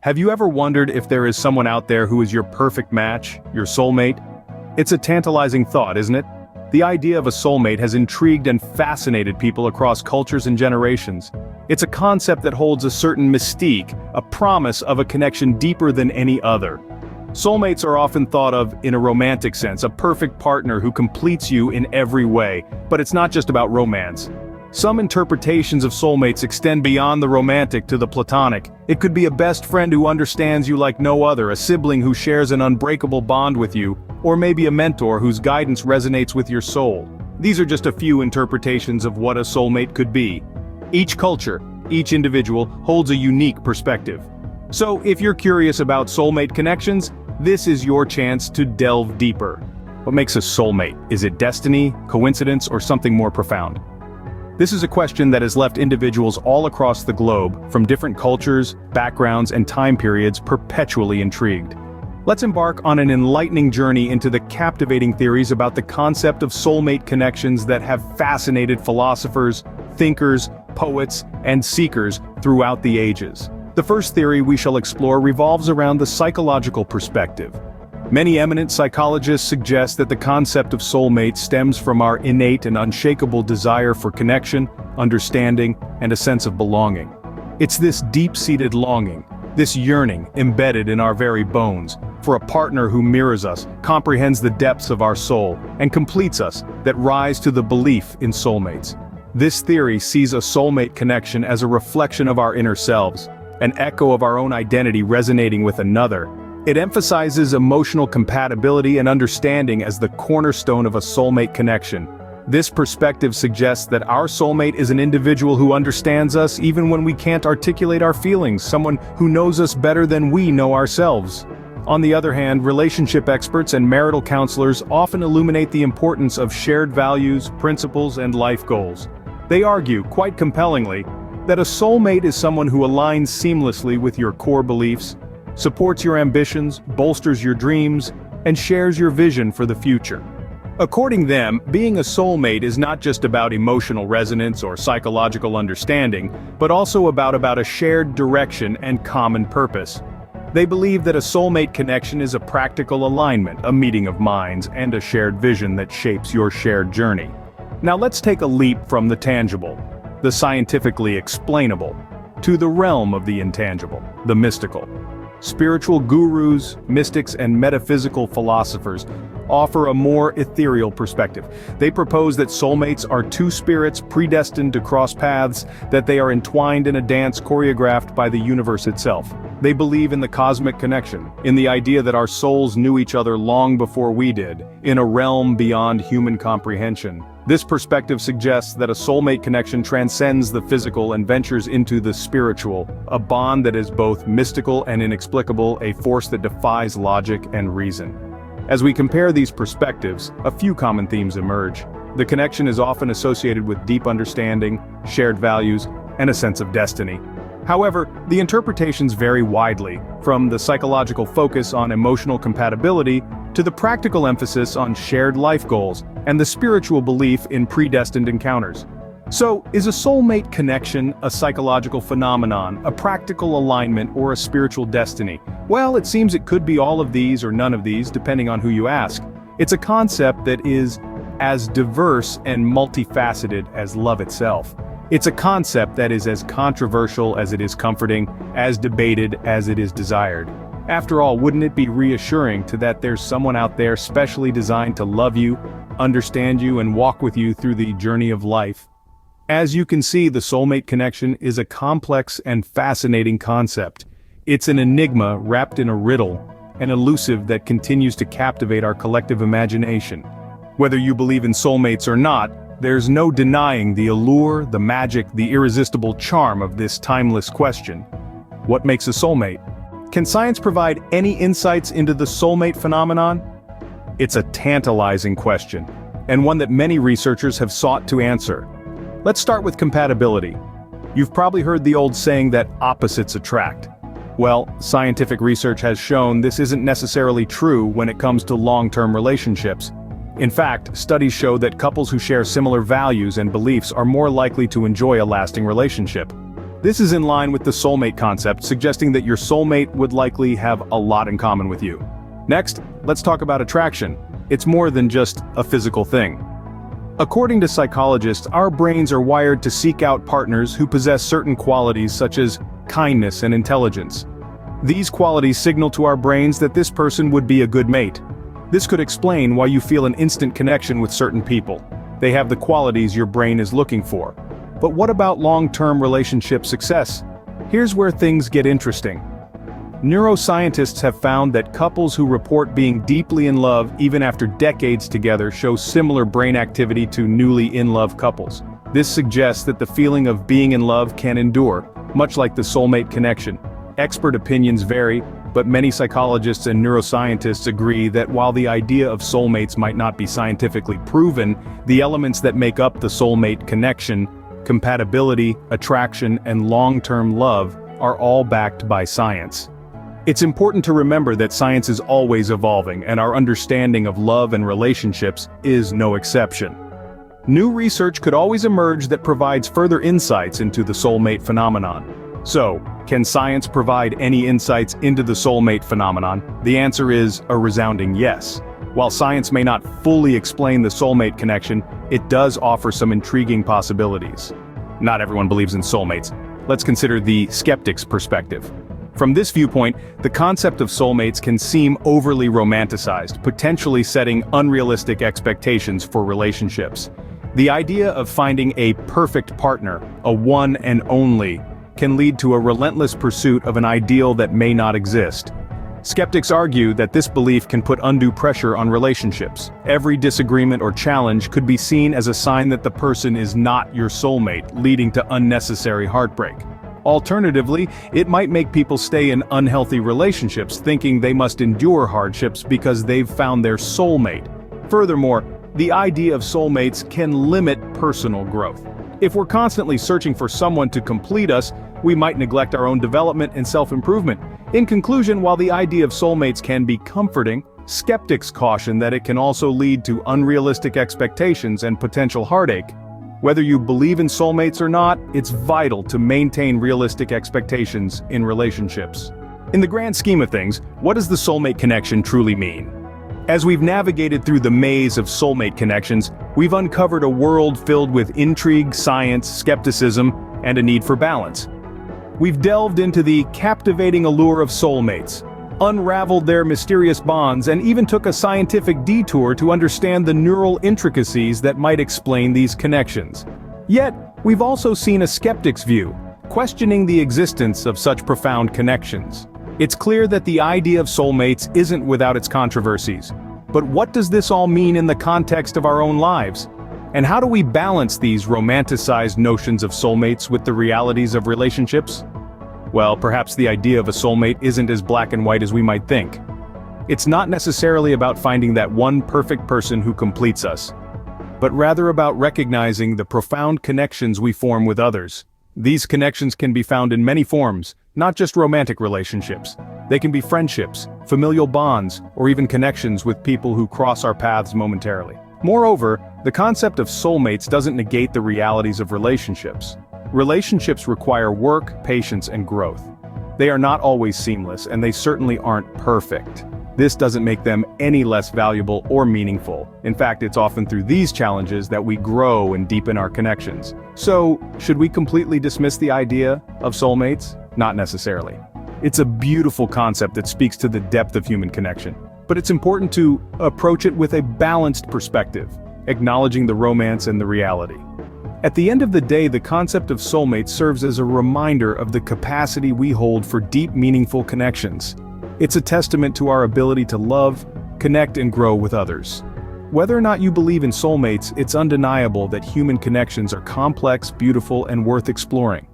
Have you ever wondered if there is someone out there who is your perfect match, your soulmate? It's a tantalizing thought, isn't it? The idea of a soulmate has intrigued and fascinated people across cultures and generations. It's a concept that holds a certain mystique, a promise of a connection deeper than any other. Soulmates are often thought of in a romantic sense, a perfect partner who completes you in every way, but it's not just about romance. Some interpretations of soulmates extend beyond the romantic to the platonic. It could be a best friend who understands you like no other, a sibling who shares an unbreakable bond with you, or maybe a mentor whose guidance resonates with your soul. These are just a few interpretations of what a soulmate could be. Each culture, each individual, holds a unique perspective. So if you're curious about soulmate connections, this is your chance to delve deeper. What makes a soulmate? Is it destiny, coincidence, or something more profound? This is a question that has left individuals all across the globe, from different cultures, backgrounds, and time periods, perpetually intrigued. Let's embark on an enlightening journey into the captivating theories about the concept of soulmate connections that have fascinated philosophers, thinkers, poets, and seekers throughout the ages. The first theory we shall explore revolves around the psychological perspective. Many eminent psychologists suggest that the concept of soulmate stems from our innate and unshakable desire for connection, understanding, and a sense of belonging. It's this deep-seated longing, this yearning embedded in our very bones, for a partner who mirrors us, comprehends the depths of our soul, and completes us, that rise to the belief in soulmates. This theory sees a soulmate connection as a reflection of our inner selves, an echo of our own identity resonating with another. It emphasizes emotional compatibility and understanding as the cornerstone of a soulmate connection. This perspective suggests that our soulmate is an individual who understands us even when we can't articulate our feelings, someone who knows us better than we know ourselves. On the other hand, relationship experts and marital counselors often illuminate the importance of shared values, principles, and life goals. They argue, quite compellingly, that a soulmate is someone who aligns seamlessly with your core beliefs, supports your ambitions, bolsters your dreams, and shares your vision for the future. According to them, being a soulmate is not just about emotional resonance or psychological understanding, but also about a shared direction and common purpose. They believe that a soulmate connection is a practical alignment, a meeting of minds, and a shared vision that shapes your shared journey. Now let's take a leap from the tangible, the scientifically explainable, to the realm of the intangible, the mystical. Spiritual gurus, mystics, and metaphysical philosophers offer a more ethereal perspective. They propose that soulmates are two spirits predestined to cross paths, that they are entwined in a dance choreographed by the universe itself. They believe in the cosmic connection, in the idea that our souls knew each other long before we did, in a realm beyond human comprehension. This perspective suggests that a soulmate connection transcends the physical and ventures into the spiritual, a bond that is both mystical and inexplicable, a force that defies logic and reason. As we compare these perspectives, a few common themes emerge. The connection is often associated with deep understanding, shared values, and a sense of destiny. However, the interpretations vary widely, from the psychological focus on emotional compatibility to the practical emphasis on shared life goals and the spiritual belief in predestined encounters. So, is a soulmate connection a psychological phenomenon, a practical alignment, or a spiritual destiny? Well, it seems it could be all of these or none of these, depending on who you ask. It's a concept that is as diverse and multifaceted as love itself. It's a concept that is as controversial as it is comforting, as debated as it is desired. After all, wouldn't it be reassuring that there's someone out there specially designed to love you, understand you, and walk with you through the journey of life? As you can see, the soulmate connection is a complex and fascinating concept. It's an enigma wrapped in a riddle, an elusive that continues to captivate our collective imagination. Whether you believe in soulmates or not, there's no denying the allure, the magic, the irresistible charm of this timeless question. What makes a soulmate? Can science provide any insights into the soulmate phenomenon? It's a tantalizing question, and one that many researchers have sought to answer. Let's start with compatibility. You've probably heard the old saying that opposites attract. Well, scientific research has shown this isn't necessarily true when it comes to long-term relationships. In fact, studies show that couples who share similar values and beliefs are more likely to enjoy a lasting relationship. This is in line with the soulmate concept, suggesting that your soulmate would likely have a lot in common with you. Next, let's talk about attraction. It's more than just a physical thing. According to psychologists, our brains are wired to seek out partners who possess certain qualities such as kindness and intelligence. These qualities signal to our brains that this person would be a good mate. This could explain why you feel an instant connection with certain people. They have the qualities your brain is looking for. But what about long-term relationship success? Here's where things get interesting. Neuroscientists have found that couples who report being deeply in love even after decades together show similar brain activity to newly in-love couples. This suggests that the feeling of being in love can endure, much like the soulmate connection. Expert opinions vary, but many psychologists and neuroscientists agree that while the idea of soulmates might not be scientifically proven, the elements that make up the soulmate connection, compatibility, attraction, and long-term love, are all backed by science. It's important to remember that science is always evolving, and our understanding of love and relationships is no exception. New research could always emerge that provides further insights into the soulmate phenomenon. So, can science provide any insights into the soulmate phenomenon? The answer is a resounding yes. While science may not fully explain the soulmate connection, it does offer some intriguing possibilities. Not everyone believes in soulmates. Let's consider the skeptic's perspective. From this viewpoint, the concept of soulmates can seem overly romanticized, potentially setting unrealistic expectations for relationships. The idea of finding a perfect partner, a one and only, can lead to a relentless pursuit of an ideal that may not exist. Skeptics argue that this belief can put undue pressure on relationships. Every disagreement or challenge could be seen as a sign that the person is not your soulmate, leading to unnecessary heartbreak. Alternatively, it might make people stay in unhealthy relationships, thinking they must endure hardships because they've found their soulmate. Furthermore, the idea of soulmates can limit personal growth. If we're constantly searching for someone to complete us, we might neglect our own development and self-improvement. In conclusion, while the idea of soulmates can be comforting, skeptics caution that it can also lead to unrealistic expectations and potential heartache. Whether you believe in soulmates or not, it's vital to maintain realistic expectations in relationships. In the grand scheme of things, what does the soulmate connection truly mean? As we've navigated through the maze of soulmate connections, we've uncovered a world filled with intrigue, science, skepticism, and a need for balance. We've delved into the captivating allure of soulmates, unraveled their mysterious bonds, and even took a scientific detour to understand the neural intricacies that might explain these connections. Yet, we've also seen a skeptic's view, questioning the existence of such profound connections. It's clear that the idea of soulmates isn't without its controversies. But what does this all mean in the context of our own lives? And how do we balance these romanticized notions of soulmates with the realities of relationships? Well, perhaps the idea of a soulmate isn't as black and white as we might think. It's not necessarily about finding that one perfect person who completes us, but rather about recognizing the profound connections we form with others. These connections can be found in many forms, not just romantic relationships. They can be friendships, familial bonds, or even connections with people who cross our paths momentarily. Moreover, the concept of soulmates doesn't negate the realities of relationships. Relationships require work, patience, and growth. They are not always seamless, and they certainly aren't perfect. This doesn't make them any less valuable or meaningful. In fact, it's often through these challenges that we grow and deepen our connections. So, should we completely dismiss the idea of soulmates? Not necessarily. It's a beautiful concept that speaks to the depth of human connection. But it's important to approach it with a balanced perspective, acknowledging the romance and the reality. At the end of the day, the concept of soulmate serves as a reminder of the capacity we hold for deep, meaningful connections. It's a testament to our ability to love, connect, and grow with others. Whether or not you believe in soulmates, it's undeniable that human connections are complex, beautiful, and worth exploring.